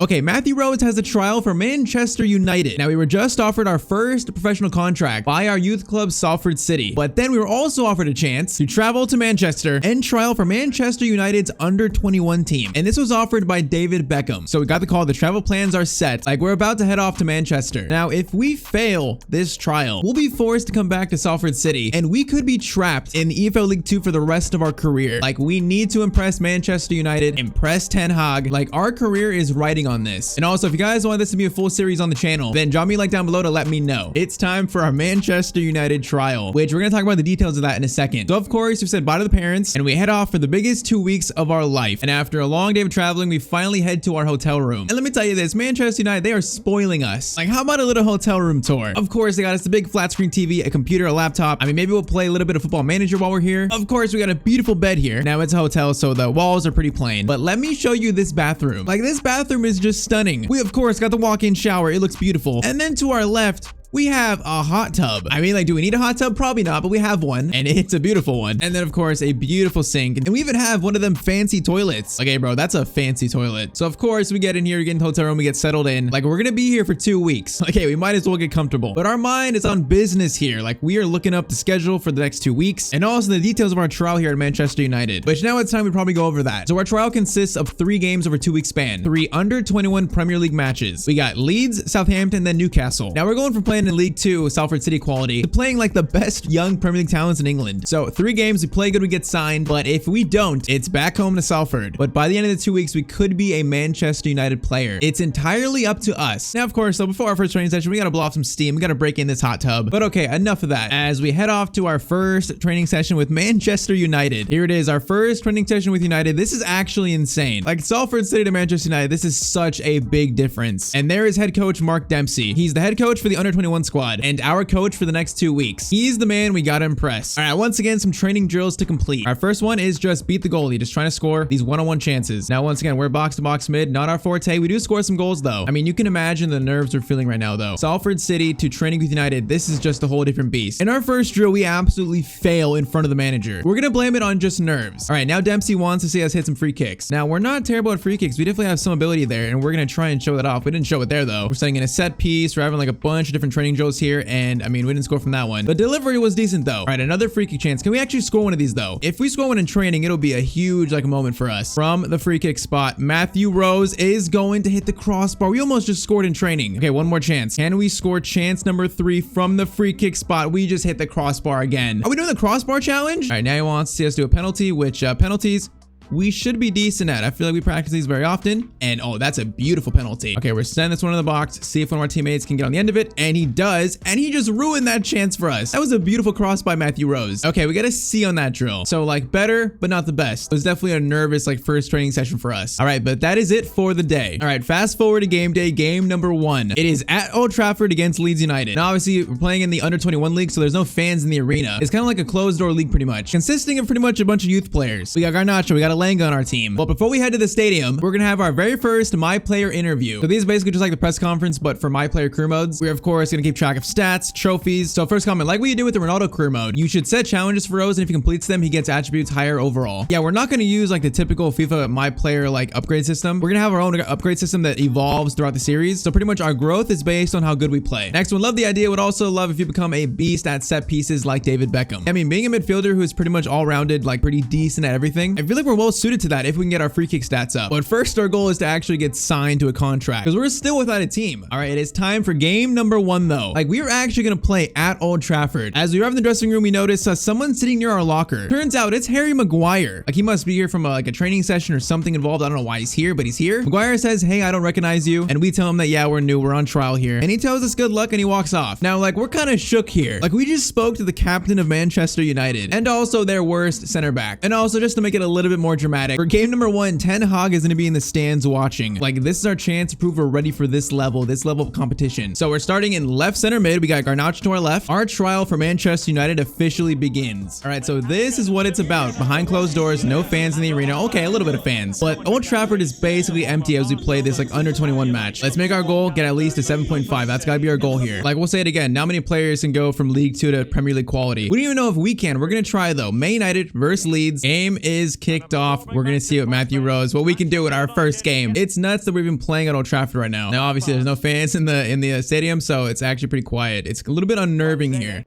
Okay, Matthew Rose has a trial for Manchester United. Now, we were just offered our first professional contract by our youth club, Salford City. But then we were also offered a chance to travel to Manchester and trial for Manchester United's under-21 team. And this was offered by David Beckham. So we got the call. The travel plans are set. Like, we're about to head off to Manchester. Now, if we fail this trial, we'll be forced to come back to Salford City, and we could be trapped in the EFL League 2 for the rest of our career. Like, we need to impress Manchester United, impress Ten Hag. Like, our career is riding on this. And also, if you guys want this to be a full series on the channel, then drop me a like down below to let me know. It's time for our Manchester United trial, which we're gonna talk about the details of that in a second. So of course, we said bye to the parents, and we head off for the biggest 2 weeks of our life. And after a long day of traveling, we finally head to our hotel room. And let me tell you this, Manchester United, they are spoiling us. Like, how about a little hotel room tour? Of course, they got us the big flat screen TV, a computer, a laptop. I mean, maybe we'll play a little bit of Football Manager while we're here. Of course, we got a beautiful bed here. Now, it's a hotel, so the walls are pretty plain. But let me show you this bathroom. Like, this bathroom is just stunning. We, of course, got the walk-in shower. It looks beautiful. And then to our left, we have a hot tub. I mean, like, do we need a hot tub? Probably not, but we have one, and it's a beautiful one. And then, of course, a beautiful sink. And we even have one of them fancy toilets. Okay, bro, that's a fancy toilet. So, of course, we get in here, we get in the hotel room, we get settled in. Like, we're gonna be here for 2 weeks. Okay, we might as well get comfortable. But our mind is on business here. Like, we are looking up the schedule for the next 2 weeks, and also the details of our trial here at Manchester United. But now it's time we probably go over that. So our trial consists of 3 games over 2 week span, 3 under-21 Premier League matches. We got Leeds, Southampton, then Newcastle. Now we're going from playing in League 2, Salford City quality, to playing like the best young Premier League talents in England. So 3 games, we play good, we get signed, but if we don't, it's back home to Salford. But by the end of the 2 weeks, we could be a Manchester United player. It's entirely up to us. Now, of course, so before our first training session, we gotta blow off some steam, we gotta break in this hot tub. But okay, enough of that. As we head off to our first training session with Manchester United. Here it is, our first training session with United. This is actually insane. Like, Salford City to Manchester United, this is such a big difference. And there is head coach Mark Dempsey. He's the head coach for the under-21 squad and our coach for the next 2 weeks. He's the man we gotta impress. All right, once again, some training drills to complete. Our first one is just beat the goalie, just trying to score these one-on-one chances. Now, once again, we're box-to-box mid, not our forte. We do score some goals, though. I mean, you can imagine the nerves we're feeling right now, though. Salford City to training with United, this is just a whole different beast. In our first drill, we absolutely fail in front of the manager. We're gonna blame it on just nerves. All right, now Dempsey wants to see us hit some free kicks. Now, we're not terrible at free kicks. We definitely have some ability there, and we're gonna try and show that off. We didn't show it there, though. We're setting in a set piece. We're having like a bunch of different training drills here, and I mean, we didn't score from that one. The delivery was decent, though. All right, another free kick chance. Can we actually score one of these, though? If we score one in training, it'll be a huge like moment for us. From the free kick spot, Matthew Rose is going to hit the crossbar. We almost just scored in training. Okay, one more chance. Can we score chance number 3 from the free kick spot? We just hit the crossbar again. Are we doing the crossbar challenge? All right, now he wants to see us do a penalty, which penalties we should be decent at. I feel like we practice these very often. And oh, that's a beautiful penalty. Okay, we're sending this one in the box, see if one of our teammates can get on the end of it. And he does. And he just ruined that chance for us. That was a beautiful cross by Matthew Rose. Okay, we got a C on that drill. So like better, but not the best. It was definitely a nervous like first training session for us. All right, but that is it for the day. All right, fast forward to game day, game number 1. It is at Old Trafford against Leeds United. Now, obviously, we're playing in the under-21 league, so there's no fans in the arena. It's kind of like a closed door league pretty much, consisting of pretty much a bunch of youth players. We got Garnacho, we got Alanga on our team. But before we head to the stadium, we're gonna have our very first My Player interview. So these is basically just like the press conference, but for My Player career modes. We're of course gonna keep track of stats, trophies. So first comment, like what you did with the Ronaldo career mode, you should set challenges for Rose, and if he completes them, he gets attributes higher overall. Yeah, we're not gonna use like the typical FIFA My Player like upgrade system. We're gonna have our own upgrade system that evolves throughout the series. So pretty much our growth is based on how good we play. Next one, love the idea. Would also love if you become a beast at set pieces like David Beckham. I mean, being a midfielder who is pretty much all rounded, like pretty decent at everything, I feel like we're well suited to that if we can get our free kick stats up. But first, our goal is to actually get signed to a contract because we're still without a team. All right, it is time for game number 1 though. Like, we are actually gonna play at Old Trafford. As we arrive in the dressing room, we notice someone sitting near our locker. Turns out it's Harry Maguire. Like, he must be here from like a training session or something involved. I don't know why he's here, but he's here. Maguire says, "Hey, I don't recognize you," and we tell him that yeah, we're new, we're on trial here, and he tells us good luck and he walks off. Now, like, we're kind of shook here. Like, we just spoke to the captain of Manchester United and also their worst center back. And also, just to make it a little bit more dramatic, for game number 1, Ten Hag is gonna be in the stands watching. Like, this is our chance to prove we're ready for this level of competition. So we're starting in left center mid. We got Garnacho to our left. Our trial for Manchester United officially begins. All right, so this is what it's about. Behind closed doors, no fans in the arena. Okay, a little bit of fans, but Old Trafford is basically empty as we play this like under 21 match. Let's make our goal, get at least a 7.5. That's gotta be our goal here. Like, we'll say it again. Not many players can go from League 2 to Premier League quality. We don't even know if we can. We're gonna try though. Man United versus Leeds. Game is kicked off. off. We're going to see what Matthew Rose, what we can do in our first game. It's nuts that we've been playing at Old Trafford right now. Now, obviously, there's no fans in the stadium, so it's actually pretty quiet. It's a little bit unnerving here.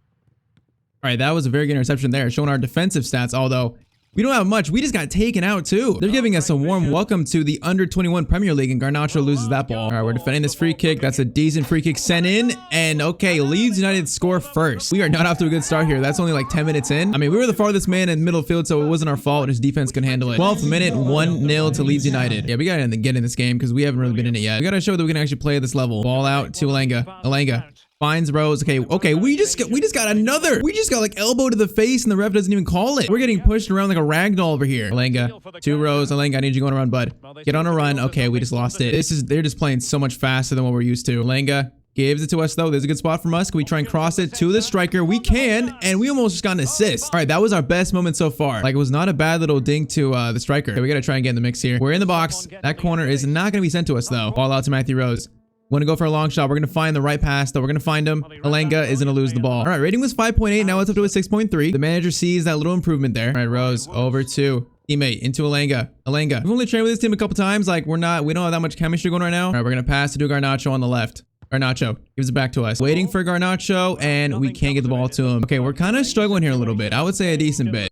All right, that was a very good interception there, showing our defensive stats, although we don't have much. We just got taken out too. They're giving us a warm welcome to the under-21 Premier League, and Garnacho loses that ball. All right, we're defending this free kick. That's a decent free kick sent in, and okay, Leeds United score first. We are not off to a good start here. That's only like 10 minutes in. I mean, we were the farthest man in middle field, so it wasn't our fault. His defense couldn't handle it. 12th minute, 1-0 to Leeds United. Yeah, we gotta get in this game because we haven't really been in it yet. We gotta show that we can actually play at this level. Ball out to Alenga. Alenga finds Rose. Okay, we just got another. We just got like elbow to the face and the ref doesn't even call it. We're getting pushed around like a rag doll over here. Alenga to Rose. Alenga, I need you going around, bud. Get on a run. Okay, we just lost it. They're just playing so much faster than what we're used to. Alenga gives it to us though. There's a good spot from us. Can we try and cross it to the striker? We can, and we almost just got an assist. All right, that was our best moment so far. Like, it was not a bad little dink to the striker. Okay, we gotta try and get in the mix here. We're in the box. That corner is not gonna be sent to us though. Ball out to Matthew Rose. Want to go for a long shot. We're going to find the right pass, though. We're going to find him. Alenga is going to lose the ball. All right, rating was 5.8. Now it's up to a 6.3. The manager sees that little improvement there. All right, Rose over to teammate into Alenga. Alenga. We've only trained with this team a couple times. Like, we don't have that much chemistry going right now. All right, we're going to pass to Garnacho on the left. Garnacho gives it back to us. Waiting for Garnacho, and we can't get the ball to him. Okay, we're kind of struggling here a little bit. I would say a decent bit.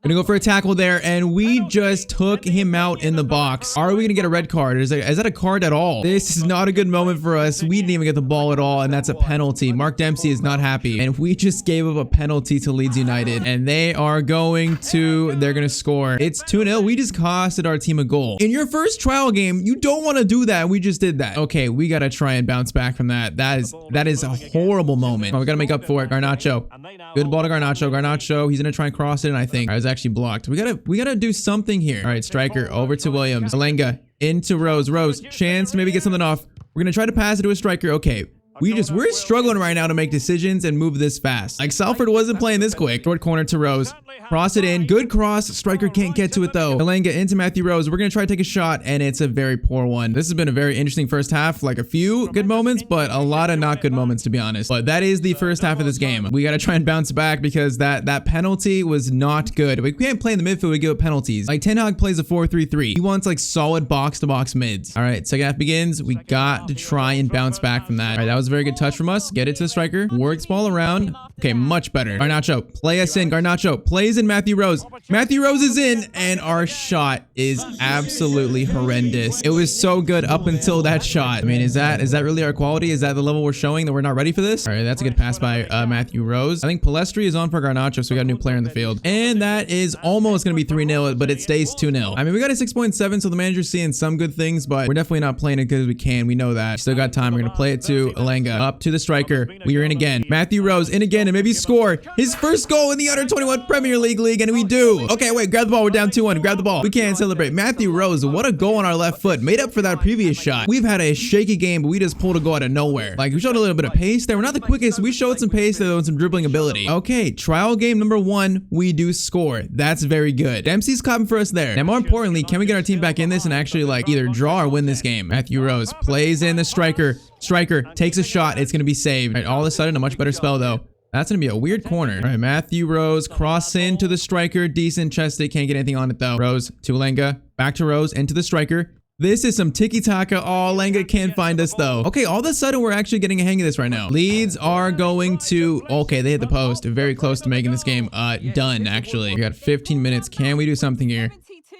Gonna go for a tackle there, and we just took him out in the box. Are we gonna get a red card? Is that a card at all? This is not a good moment for us. We didn't even get the ball at all, and that's a penalty. Mark Dempsey is not happy, and we just gave up a penalty to Leeds United, and they're gonna score. It's 2-0. We just costed our team a goal. In your first trial game, you don't want to do that. We just did that. Okay, we gotta try and bounce back from that. That is a horrible moment. Oh, we gotta make up for it. Garnacho. Good ball to Garnacho. Garnacho, he's gonna try and cross it, and I think I was actually blocked. We gotta do something here. All right, striker over to Williams. Alenga into Rose. Rose, chance to maybe get something off. We're gonna try to pass it to a striker. Okay. We're struggling right now to make decisions and move this fast. Like, Salford wasn't playing this quick. Short corner to Rose. Cross it in. Good cross. Striker can't get to it though. Alenga into Matthew Rose. We're going to try to take a shot, and it's a very poor one. This has been a very interesting first half. Like, a few good moments, but a lot of not good moments, to be honest. But that is the first half of this game. We got to try and bounce back because that penalty was not good. We can't play in the midfield. We give up penalties. Like, Ten Hag plays a 4-3-3. He wants like solid box-to-box mids. All right, second half begins. We got to try and bounce back from that. All right, that was a very good touch from us. Get it to the striker. Works ball around. Okay, much better. Garnacho, play us in. Garnacho plays in Matthew Rose. Matthew Rose is in, and our shot is absolutely horrendous. It was so good up until that shot. I mean, is that really our quality? Is that the level we're showing that we're not ready for this? All right, that's a good pass by Matthew Rose. I think Palestri is on for Garnacho, so we got a new player in the field. And that is almost going to be 3-0, but it stays 2-0. I mean, we got a 6.7, so the manager's seeing some good things, but we're definitely not playing it good as we can. We know that. Still got time. We're going to play it to Alenga. Up to the striker. We are in again. Matthew Rose in again, and maybe score his first goal in the under-21 Premier League, and we do. Okay, wait, grab the ball. We're down 2-1. Grab the ball. We can't celebrate. Matthew Rose, what a goal on our left foot. Made up for that previous shot. We've had a shaky game, but we just pulled a goal out of nowhere. Like, we showed a little bit of pace there. We're not the quickest. We showed some pace there, though, and some dribbling ability. Okay, trial game number 1, we do score. That's very good. Dempsey's clapping for us there. Now, more importantly, can we get our team back in this and actually, like, either draw or win this game? Matthew Rose plays in the striker. Striker takes a shot. It's going to be saved. All right, all of a sudden, a much better spell, though. That's going to be a weird corner. All right, Matthew Rose, cross into the striker. Decent chested. Can't get anything on it, though. Rose to Alenga. Back to Rose. Into the striker. This is some tiki-taka. Oh, Alenga can't find us, though. Okay, all of a sudden, we're actually getting a hang of this right now. Leeds are going to... Okay, they hit the post. Very close to making this game done, actually. We got 15 minutes. Can we do something here?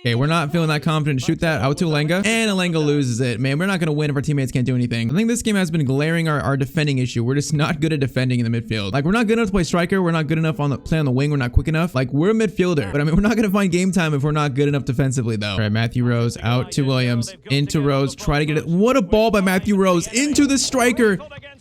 Okay, we're not feeling that confident to shoot that out to Alenga, and Alenga loses it. Man, we're not going to win if our teammates can't do anything. I think this game has been glaring our defending issue. We're just not good at defending in the midfield. Like, we're not good enough to play striker. We're not good enough play on the wing. We're not quick enough. Like, we're a midfielder, but I mean, we're not going to find game time if we're not good enough defensively, though. All right, Matthew Rose out to Williams, into Rose, try to get it. What a ball by Matthew Rose into the striker.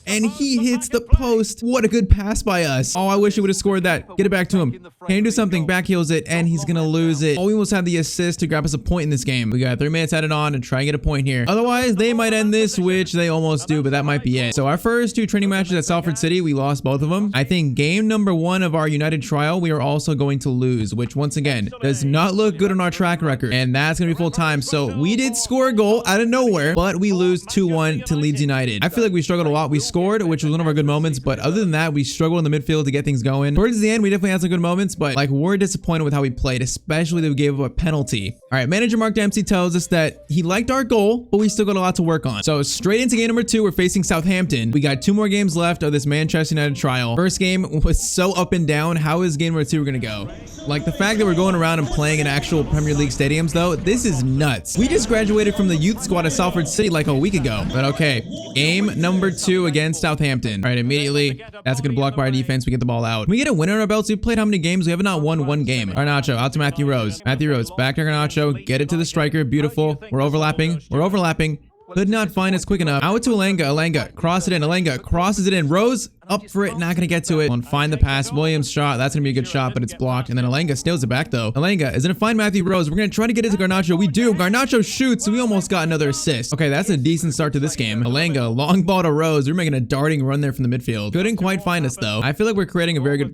And he hits the post. What a good pass by us. Oh, I wish he would have scored that. Get it back to him. Can he do something? Back heels it, and he's going to lose it. Oh, we almost had the assist to grab us a point in this game. We got 3 minutes added on and try and get a point here. Otherwise, they might end this, which they almost do, but that might be it. So our first 2 training matches at Salford City, we lost both of them. I think game number 1 of our United trial, we are also going to lose, which once again, does not look good on our track record. And that's going to be full time. So we did score a goal out of nowhere, but we lose 2-1 to Leeds United. I feel like we struggled a lot. We scored, which was one of our good moments. But other than that, we struggled in the midfield to get things going. Towards the end, we definitely had some good moments, but like we're disappointed with how we played, especially that we gave up a penalty. All right, manager Mark Dempsey tells us that he liked our goal, but we still got a lot to work on. So straight into game number 2, we're facing Southampton. We got 2 more games left of this Manchester United trial. First game was so up and down. How is game number 2 gonna go? Like the fact that we're going around and playing in actual Premier League stadiums though, this is nuts. We just graduated from the youth squad at Salford City like a week ago. But okay, game number 2 against Southampton. All right, immediately, that's a good block by our defense. We get the ball out. We get a winner on our belts. We've played how many games? We have not won 1 game. Garnacho out to Matthew Rose. Matthew Rose back to Garnacho. Get it to the striker. Beautiful. We're overlapping. We're overlapping. Could not find us quick enough. Out to Alenga. Alenga. Cross it in. Alenga crosses it in. Rose up for it. Not going to get to it. Find the pass. Williams shot. That's going to be a good shot, but it's blocked. And then Alenga steals it back though. Alenga is going to find Matthew Rose. We're going to try to get it to Garnacho. We do. Garnacho shoots. We almost got another assist. Okay, that's a decent start to this game. Alenga, long ball to Rose. We're making a darting run there from the midfield. Couldn't quite find us though. I feel like we're creating a very good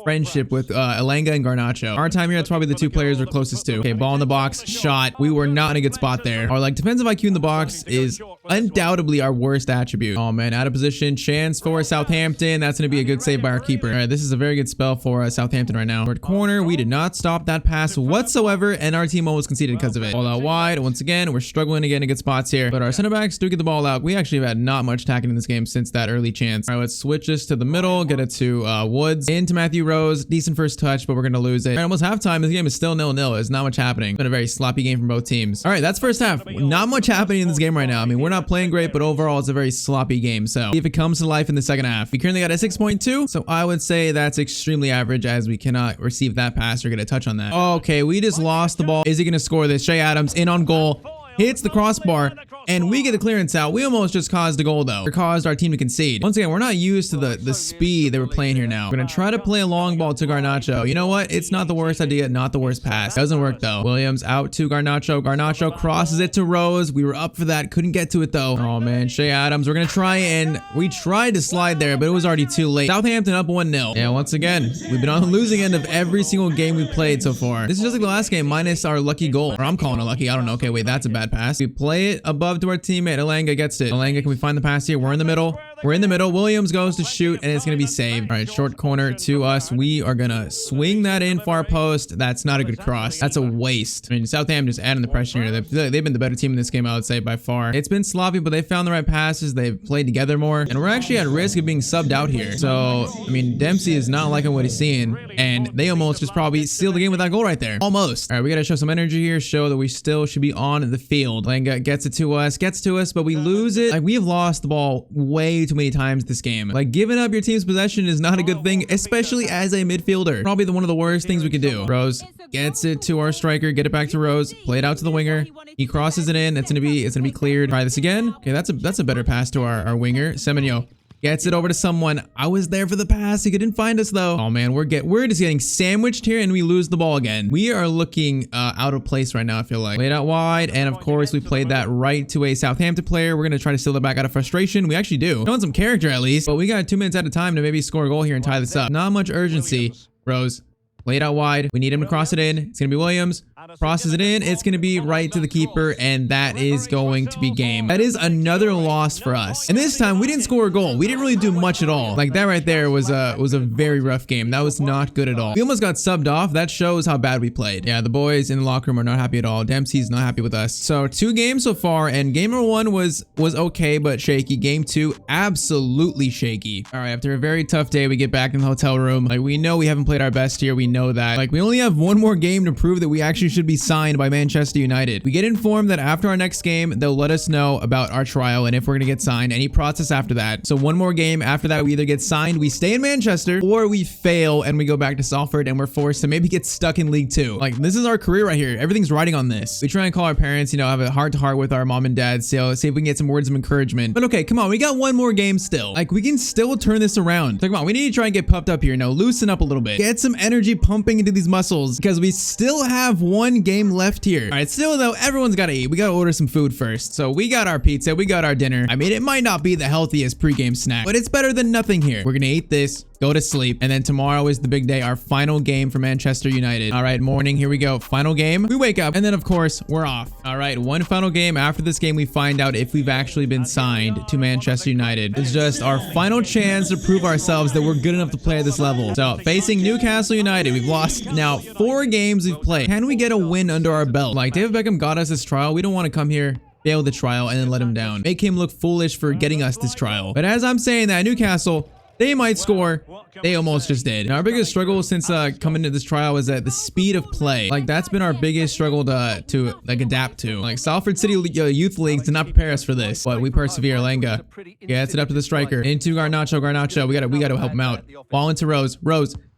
friendship with Alenga and Garnacho. Our time here, it's probably the 2 players we're closest to. Okay, ball in the box. Shot. We were not in a good spot there. Our like defensive IQ in the box is undoubtedly our worst attribute. Oh man, out of position. Chance for Southampton. That's going to be a good save by our keeper. All right, this is a very good spell for Southampton right now. Third corner. We did not stop that pass whatsoever, and our team almost conceded because of it. Ball out wide. Once again, we're struggling to get in good spots here, but our center backs do get the ball out. We actually have had not much attacking in this game since that early chance. All right, let's switch this to the middle. Get it to Woods. Into Matthew Rose. Decent first touch, but we're going to lose it. All right, almost halftime. This game is still 0-0. There's not much happening. It's been a very sloppy game from both teams. All right, that's first half. Not much happening in this game right now. I mean, we're not playing great, but overall, it's a very sloppy game. So if it comes to life in the second half, we currently got a 6.2. So I would say that's extremely average as we cannot receive that pass or get a touch on that. Okay, we just lost the ball. Is he going to score this? Shea Adams in on goal. Hits the crossbar, and we get the clearance out. We almost just caused a goal, though, or caused our team to concede. Once again, we're not used to the speed that we're playing here now. We're going to try to play a long ball to Garnacho. You know what? It's not the worst idea, not the worst pass. Doesn't work, though. Williams out to Garnacho. Garnacho crosses it to Rose. We were up for that. Couldn't get to it, though. Oh, man. Shea Adams. We're going to try, and we tried to slide there, but it was already too late. Southampton up 1-0. Yeah, once again, we've been on the losing end of every single game we've played so far. This is just like the last game, minus our lucky goal. Or I'm calling it lucky. I don't know. Okay, wait, that's a bad pass. We play it above to our teammate. Alanga gets it. Alanga, can we find the pass here? We're in the middle. We're in the middle. Williams goes to shoot, and it's going to be saved. All right, short corner to us. We are going to swing that in far post. That's not a good cross. That's a waste. I mean, Southampton just adding the pressure here. They've been the better team in this game, I would say, by far. It's been sloppy, but they found the right passes. They've played together more, and we're actually at risk of being subbed out here. So, I mean, Dempsey is not liking what he's seeing, and they almost just probably sealed the game with that goal right there. Almost. All right, we got to show some energy here, show that we still should be on the field. Alanga gets it to us, but we lose it. Like, we have lost the ball way too many times this game. Like, giving up your team's possession is not a good thing, especially as a midfielder. Probably one of the worst things we could do. Rose gets it to our striker. Get it back to Rose. Play it out to the winger. He crosses it in. It's gonna be cleared. Try this again. Okay, that's a better pass to our winger. Semenyo gets it over to someone. I was there for the pass. He couldn't find us though. Oh man, we're just getting sandwiched here, and we lose the ball again. We are looking out of place right now, I feel like. Played out wide, and of course we played that right to a Southampton player. We're gonna try to steal it back out of frustration. We actually do. Showing some character at least, but we got 2 minutes at a time to maybe score a goal here and tie this up. Not much urgency. Rose. Played out wide. We need him to cross it in. It's going to be Williams. Crosses it in. It's going to be right to the keeper, and that is going to be game. That is another loss for us. And this time, we didn't score a goal. We didn't really do much at all. Like, that right there was a very rough game. That was not good at all. We almost got subbed off. That shows how bad we played. Yeah, the boys in the locker room are not happy at all. Dempsey's not happy with us. So, 2 games so far, and game number 1 was okay, but shaky. Game 2, absolutely shaky. All right, after a very tough day, we get back in the hotel room. Like, we know we haven't played our best here. We know that. Like, we only have 1 more game to prove that we actually should be signed by Manchester United. We get informed that after our next game, they'll let us know about our trial and if we're gonna get signed, any process after that. So 1 more game after that, we either get signed, we stay in Manchester, or we fail and we go back to Salford and we're forced to maybe get stuck in League 2. Like, this is our career right here. Everything's riding on this. We try and call our parents, you know, have a heart-to-heart with our mom and dad, see if we can get some words of encouragement. But okay, come on, we got 1 more game still. Like, we can still turn this around. So come on, we need to try and get pumped up here. No, loosen up a little bit. Get some energy pumping into these muscles, because we still have 1 game left here. All right, still though, everyone's got to eat. We got to order some food first. So we got our pizza, we got our dinner. I mean, it might not be the healthiest pre-game snack, but it's better than nothing here. We're gonna eat this. go to sleep. And then tomorrow is the big day, our final game for Manchester United. All right, morning, here we go. Final game. We wake up, and then of course, we're off. All right, one final game. After this game, we find out if we've actually been signed to Manchester United. It's just our final chance to prove ourselves that we're good enough to play at this level. So, facing Newcastle United, we've lost now 4 games we've played. Can we get a win under our belt? Like, David Beckham got us this trial. We don't want to come here, fail the trial, and then let him down. Make him look foolish for getting us this trial. But as I'm saying that, Newcastle, they might score. They almost just did. Now, our biggest struggle since coming to this trial is that the speed of play. Like, that's been our biggest struggle to like adapt to. Like, Salford City youth leagues did not prepare us for this, but we persevere. Lenga gets it up to the striker, into Garnacho. We gotta help him out. Ball into Rose.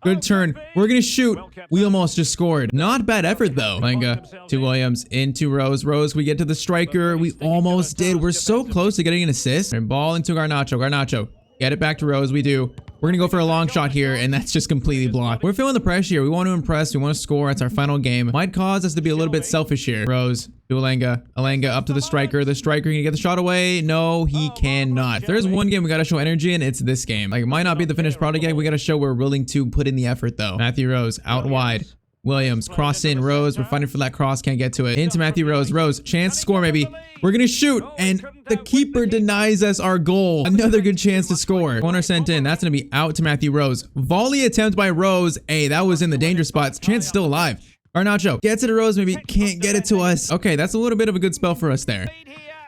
Good turn. We're gonna shoot. We almost just scored. Not bad effort though. Lenga to Williams, into Rose. We get to the striker. We almost did. We're so close to getting an assist. And ball into Garnacho. Get it back to Rose. We do. We're going to go for a long shot here, and that's just completely blocked. We're feeling the pressure here. We want to impress. We want to score. It's our final game. Might cause us to be a little bit selfish here. Rose to Alenga. Up to the striker. The striker can get the shot away. No, he cannot. If there's one game we got to show energy in, it's this game. Like, it might not be the finished product yet. We got to show we're willing to put in the effort, though. Matthew Rose out wide. Williams, cross in, Rose, we're fighting for that cross, can't get to it. Into Matthew Rose, chance to score maybe. We're gonna shoot, and the keeper denies us our goal. Another good chance to score. Corner sent in, that's gonna be out to Matthew Rose. Volley attempt by Rose, hey, that was in the danger spots. Chance still alive. Garnacho gets it to Rose, maybe can't get it to us. Okay, that's a little bit of a good spell for us there.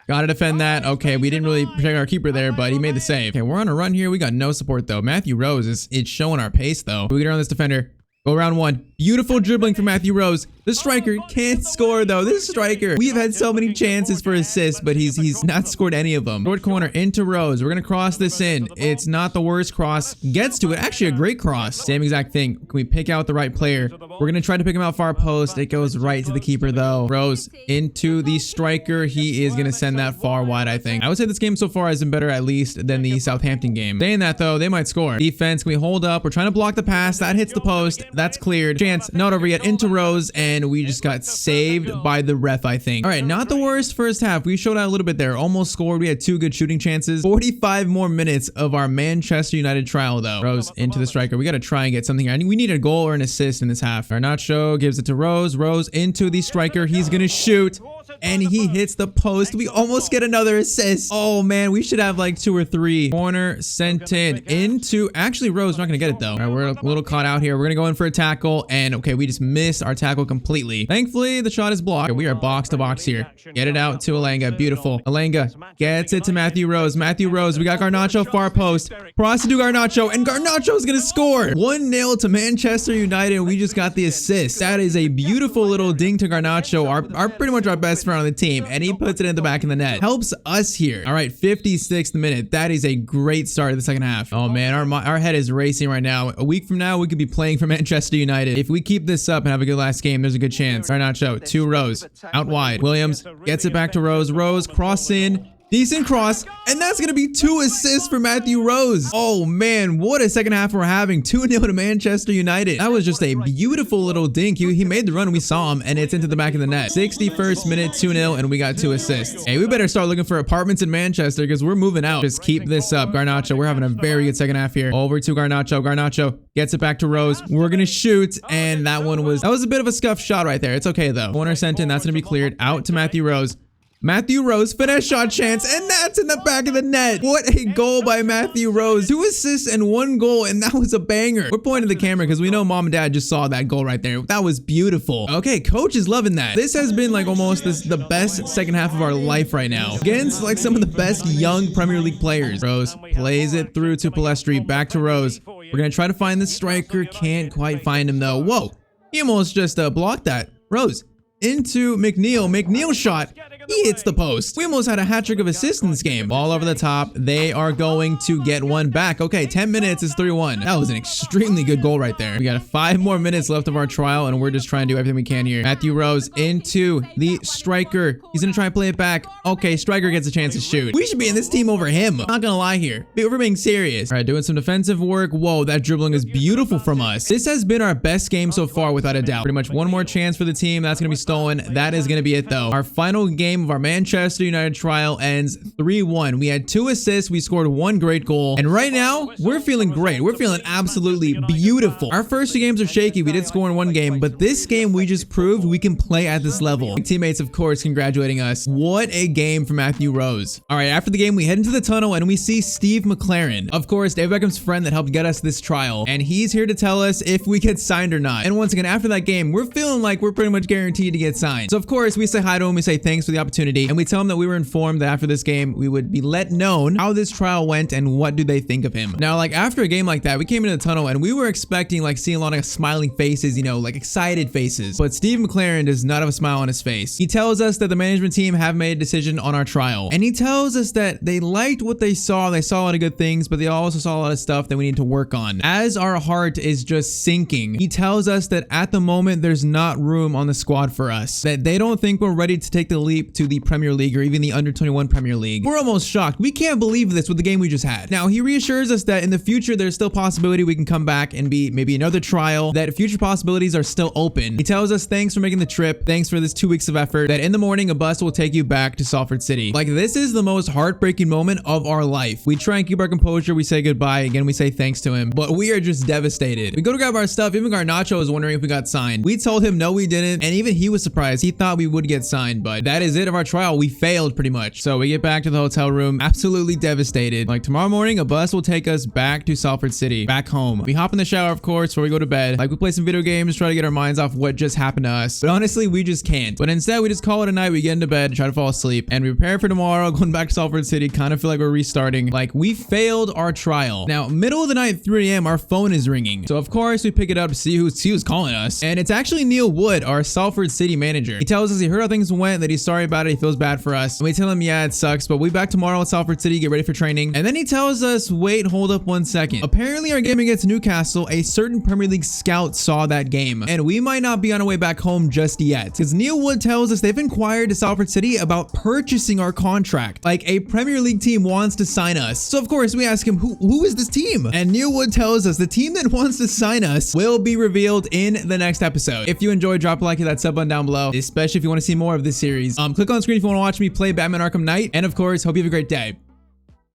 Gotta defend that. Okay, we didn't really protect our keeper there, but he made the save. Okay, we're on a run here. We got no support though. Matthew Rose it's showing our pace though. We get around this defender. Go round one. Beautiful dribbling from Matthew Rose. The striker can't score though. This striker, we've had so many chances for assists, but he's not scored any of them. Short corner into Rose. We're gonna cross this in. It's not the worst cross. Gets to it. Actually a great cross. Same exact thing. Can we pick out the right player? We're gonna try to pick him out far post. It goes right to the keeper though. Rose into the striker. He is gonna send that far wide, I think. I would say this game so far has been better at least than the Southampton game. Saying that though, they might score. Defense, can we hold up? We're trying to block the pass. That hits the post. That's cleared. Chance, not over yet. Into Rose, and we just got saved by the ref, I think. All right, not the worst first half. We showed out a little bit there. Almost scored. We had 2 good shooting chances. 45 more minutes of our Manchester United trial, though. Rose into the striker. We got to try and get something here. We need a goal or an assist in this half. Garnacho gives it to Rose. Rose into the striker. He's going to shoot. And he hits the post. We almost get another assist. Oh, man. We should have like 2 or 3. Corner sent in into... Actually, Rose not going to get it, though. All right, we're a little caught out here. We're going to go in for a tackle. And, okay, we just missed our tackle completely. Thankfully, the shot is blocked. Okay, we are box to box here. Get it out to Alenga. Beautiful. Alenga gets it to Matthew Rose. Matthew Rose. We got Garnacho far post. Cross to do Garnacho. And Garnacho's going to score. 1-0 to Manchester United. We just got the assist. That is a beautiful little ding to Garnacho. Our pretty much our best friend on the team, and he puts it in the back of the net. Helps us here. All right, 56th minute. That is a great start to the second half. Oh man, our head is racing right now. A week from now, we could be playing for Manchester United. If we keep this up and have a good last game, there's a good chance. Garnacho to Rose, out wide. Williams gets it back to Rose. Rose cross in. Decent cross, and that's going to be 2 assists for Matthew Rose. Oh man, what a second half we're having. 2-0 to Manchester United. That was just a beautiful little dink. He made the run, we saw him, and it's into the back of the net. 61st minute, 2-0, and we got 2 assists. Hey, we better start looking for apartments in Manchester because we're moving out. Just keep this up. Garnacho, we're having a very good second half here. Over to Garnacho. Garnacho gets it back to Rose. We're going to shoot, and that was a bit of a scuffed shot right there. It's okay though. Corner sent in, that's going to be cleared. Out to Matthew Rose. Matthew Rose, finesse shot chance, and that's in the back of the net. What a goal by Matthew Rose. 2 assists and 1 goal, and that was a banger. We're pointing to the camera because we know mom and dad just saw that goal right there. That was beautiful. Okay, coach is loving that. This has been like almost the best second half of our life right now. Against like some of the best young Premier League players. Rose plays it through to Palestri, back to Rose. We're going to try to find the striker. Can't quite find him though. Whoa, he almost just blocked that. Rose into McNeil. McNeil shot. He hits the post. We almost had a hat trick of assists in this game. Ball over the top. They are going to get one back. Okay, 10 minutes is 3-1. That was an extremely good goal right there. We got 5 more minutes left of our trial, and we're just trying to do everything we can here. Matthew Rose into the striker. He's going to try and play it back. Okay, striker gets a chance to shoot. We should be in this team over him. Not going to lie here. We're being serious. All right, doing some defensive work. Whoa, that dribbling is beautiful from us. This has been our best game so far, without a doubt. Pretty much one more chance for the team. That's going to be stolen. That is going to be it, though. Our final game game of our Manchester United trial ends 3-1. We had 2 assists, we scored 1 great goal, and right now, we're feeling great. We're feeling absolutely beautiful. Our first 2 games are shaky. We did score in 1 game, but this game we just proved we can play at this level. Teammates, of course, congratulating us. What a game for Matthew Rose. All right, after the game, we head into the tunnel and we see Steve McLaren. Of course, Dave Beckham's friend that helped get us this trial, and he's here to tell us if we get signed or not. And once again, after that game, we're feeling like we're pretty much guaranteed to get signed. So of course, we say hi to him, we say thanks for the opportunity, and we tell him that we were informed that after this game, we would be let known how this trial went and what do they think of him. Now, like after a game like that, we came into the tunnel and we were expecting like seeing a lot of smiling faces, you know, like excited faces. But Steve McLaren does not have a smile on his face. He tells us that the management team have made a decision on our trial. And he tells us that they liked what they saw. They saw a lot of good things, but they also saw a lot of stuff that we need to work on. As our heart is just sinking, he tells us that at the moment, there's not room on the squad for us. That they don't think we're ready to take the leap to the Premier League or even the Under-21 Premier League. We're almost shocked. We can't believe this with the game we just had. Now, he reassures us that in the future, there's still possibility we can come back and be maybe another trial, that future possibilities are still open. He tells us thanks for making the trip. Thanks for this 2 weeks of effort, that in the morning, a bus will take you back to Salford City. Like, this is the most heartbreaking moment of our life. We try and keep our composure. We say goodbye. Again, we say thanks to him, but we are just devastated. We go to grab our stuff. Even Garnacho was wondering if we got signed. We told him no, we didn't. And even he was surprised. He thought we would get signed, but that is it of our trial. We failed pretty much. So we get back to the hotel room, absolutely devastated. Like tomorrow morning, a bus will take us back to Salford City, back home. We hop in the shower, of course, before we go to bed. Like we play some video games, try to get our minds off what just happened to us. But honestly, we just can't. But instead, we just call it a night. We get into bed, try to fall asleep, and we prepare for tomorrow, going back to Salford City. Kind of feel like we're restarting. Like we failed our trial. Now, middle of the night, 3 a.m., our phone is ringing. So of course, we pick it up to see who's calling us. And it's actually Neil Wood, our Salford City manager. He tells us he heard how things went, that he's sorry about it, he feels bad for us. And we tell him, yeah, it sucks, but we'll be back tomorrow at Salford City, get ready for training. And then he tells us, wait, hold up 1 second. Apparently, our game against Newcastle, a certain Premier League scout saw that game, and we might not be on our way back home just yet. Because Neil Wood tells us they've inquired to Salford City about purchasing our contract. Like a Premier League team wants to sign us. So of course, we ask him, who is this team? And Neil Wood tells us the team that wants to sign us will be revealed in the next episode. If you enjoyed, drop a like, hit that sub button down below, especially if you want to see more of this series. Click on screen if you want to watch me play Batman Arkham Knight. And of course, hope you have a great day.